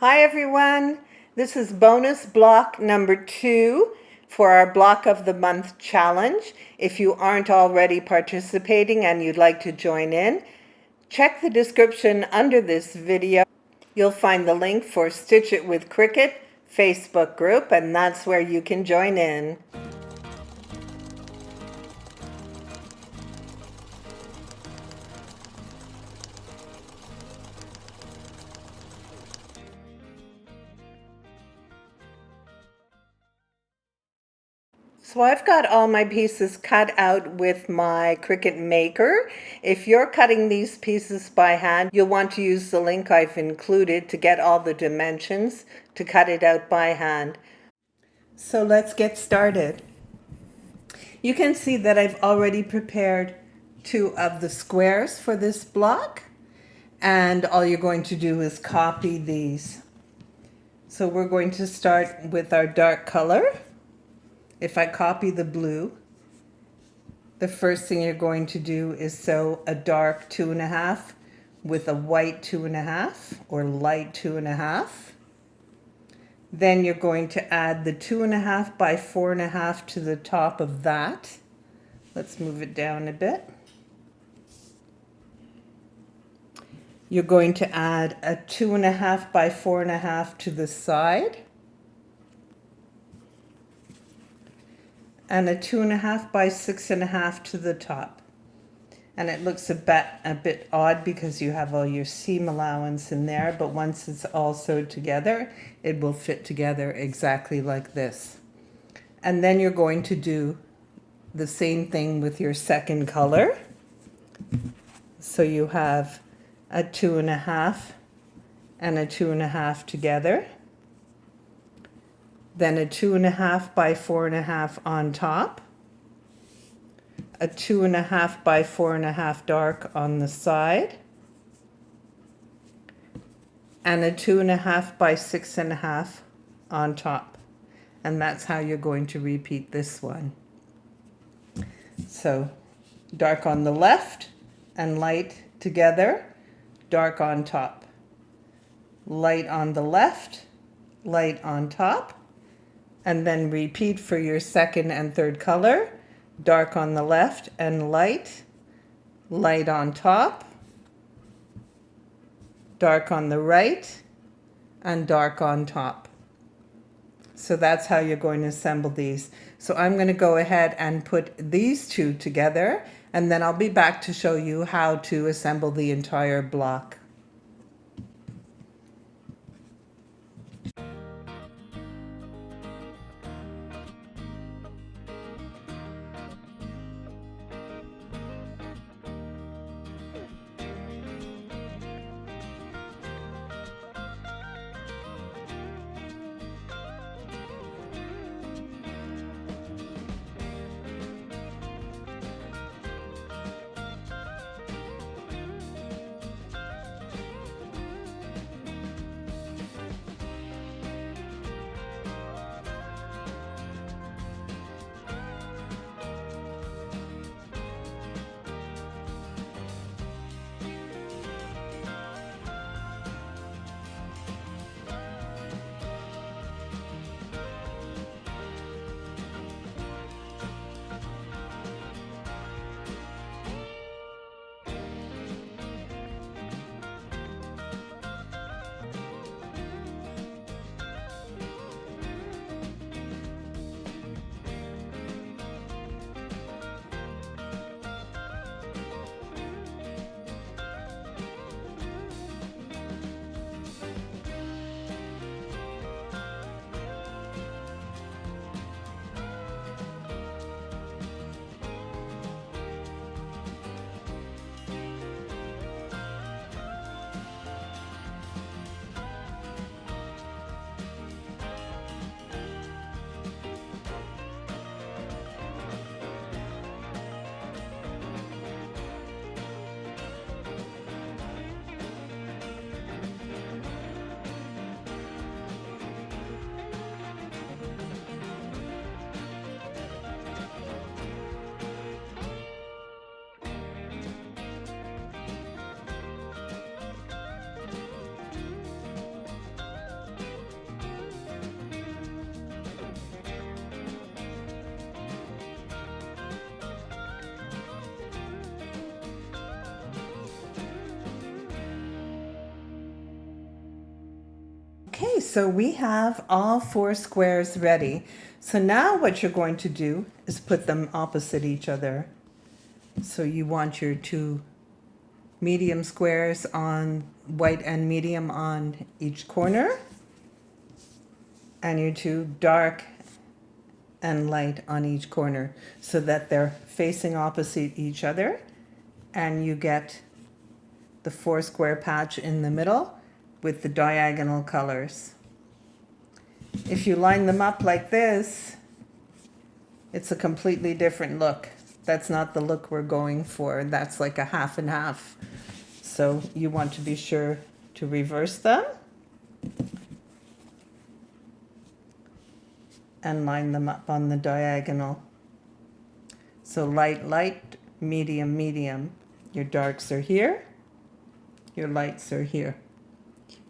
Hi everyone, this is bonus block number 2 for our block of the month challenge. If you aren't already participating and you'd like to join in, check the description under this video. You'll find the link for Stitch It with Cricut Facebook group, and that's where you can join in. So I've got all my pieces cut out with my Cricut Maker. If you're cutting these pieces by hand, you'll want to use the link I've included to get all the dimensions to cut it out by hand. So let's get started. You can see that I've already prepared 2 of the squares for this block, and all you're going to do is copy these. So we're going to start with our dark color. If I copy the blue, the first thing you're going to do is sew a dark 2.5 with a white 2.5 or light 2.5. Then you're going to add the 2.5 by 4.5 to the top of that. Let's move it down a bit. You're going to add a 2.5 by 4.5 to the side. And a 2.5 by 6.5 to the top. And it looks a bit odd because you have all your seam allowance in there, but once it's all sewed together, it will fit together exactly like this. And then you're going to do the same thing with your second color. So you have a 2.5 and a 2.5 together. Then a 2.5 by 4.5 on top, a 2.5 by 4.5 dark on the side, and a 2.5 by 6.5 on top. And that's how you're going to repeat this one. So dark on the left and light together, dark on top. Light on the left, light on top. And then repeat for your second and third color, dark on the left and light, light on top, dark on the right, and dark on top. So that's how you're going to assemble these. So I'm going to go ahead and put these 2 together, and then I'll be back to show you how to assemble the entire block. Okay, so we have all 4 squares ready. So now what you're going to do is put them opposite each other. So you want your 2 medium squares on white and medium on each corner, and your 2 dark and light on each corner, so that they're facing opposite each other, and you get the 4 square patch in the middle with the diagonal colors. If you line them up like this, it's a completely different look. That's not the look we're going for. That's like a half and half. So you want to be sure to reverse them and line them up on the diagonal. So light, light, medium, medium. Your darks are here. Your lights are here.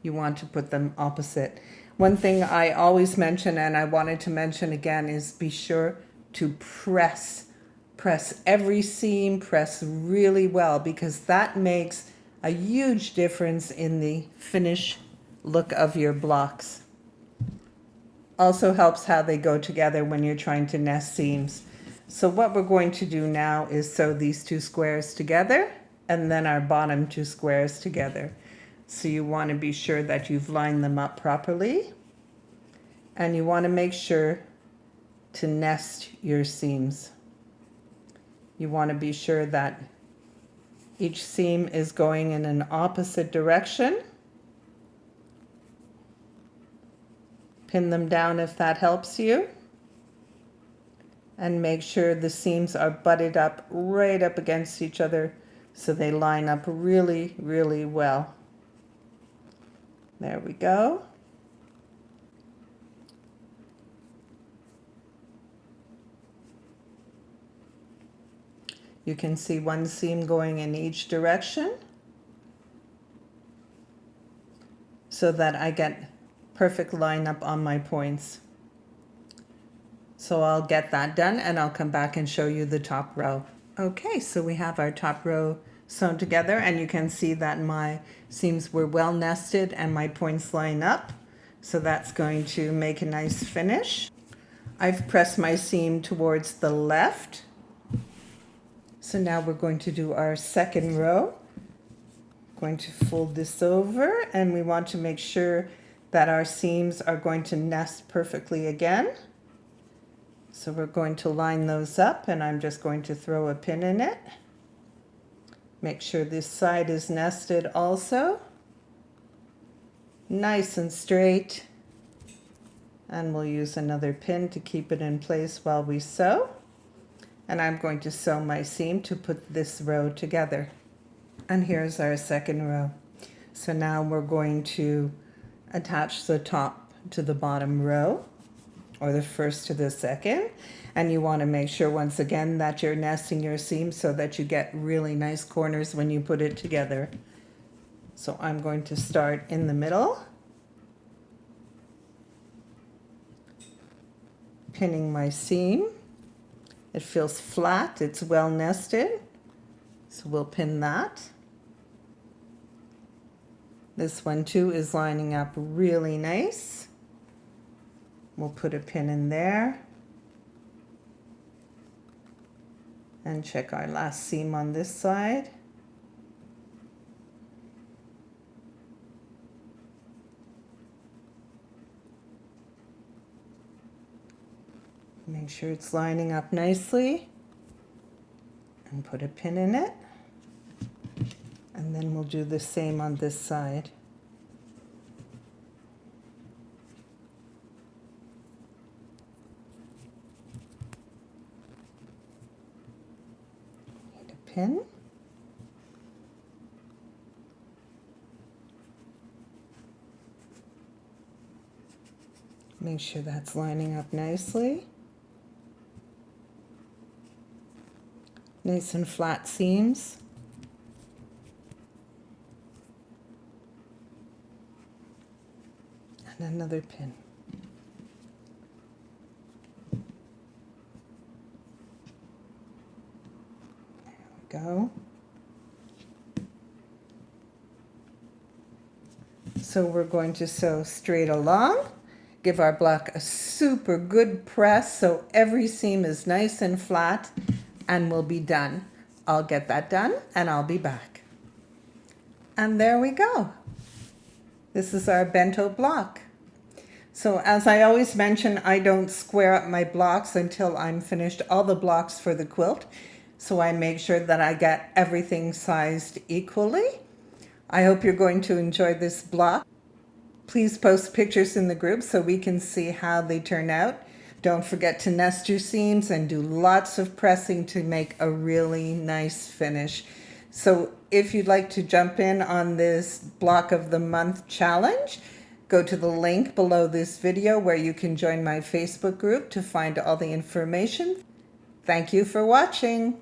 You want to put them opposite. One thing I always mention, and I wanted to mention again, is be sure to press every seam, press really well, because that makes a huge difference in the finish look of your blocks. Also helps how they go together when you're trying to nest seams. So what we're going to do now is sew these 2 squares together and then our bottom 2 squares together. So you want to be sure that you've lined them up properly, and you want to make sure to nest your seams. You want to be sure that each seam is going in an opposite direction. Pin them down if that helps you, and make sure the seams are butted up right up against each other so they line up really, really well. There we go. You can see one seam going in each direction so that I get perfect line up on my points. So I'll get that done and I'll come back and show you the top row. Okay, so we have our top row sewn together, and you can see that my seams were well nested and my points line up. So that's going to make a nice finish. I've pressed my seam towards the left. So now we're going to do our second row. Going to fold this over, and we want to make sure that our seams are going to nest perfectly again. So we're going to line those up, and I'm just going to throw a pin in it. Make sure this side is nested also. Nice and straight. And we'll use another pin to keep it in place while we sew. And I'm going to sew my seam to put this row together. And here's our second row. So now we're going to attach the top to the bottom row, or the first to the second. And you want to make sure once again that you're nesting your seam so that you get really nice corners when you put it together. So I'm going to start in the middle, pinning my seam. It feels flat, it's well nested, so we'll pin that. This one too is lining up really nice. We'll put a pin in there. And check our last seam on this side. Make sure it's lining up nicely. And put a pin in it. And then we'll do the same on this side. Need a pin. Make sure that's lining up nicely. Nice and flat seams. And another pin. There we go. So we're going to sew straight along. Give our block a super good press so every seam is nice and flat, and we'll be done. I'll get that done and I'll be back. And there we go. This is our bento block. So as I always mention, I don't square up my blocks until I'm finished all the blocks for the quilt. So I make sure that I get everything sized equally. I hope you're going to enjoy this block. Please post pictures in the group so we can see how they turn out. Don't forget to nest your seams and do lots of pressing to make a really nice finish. So if you'd like to jump in on this block of the month challenge, go to the link below this video where you can join my Facebook group to find all the information. Thank you for watching.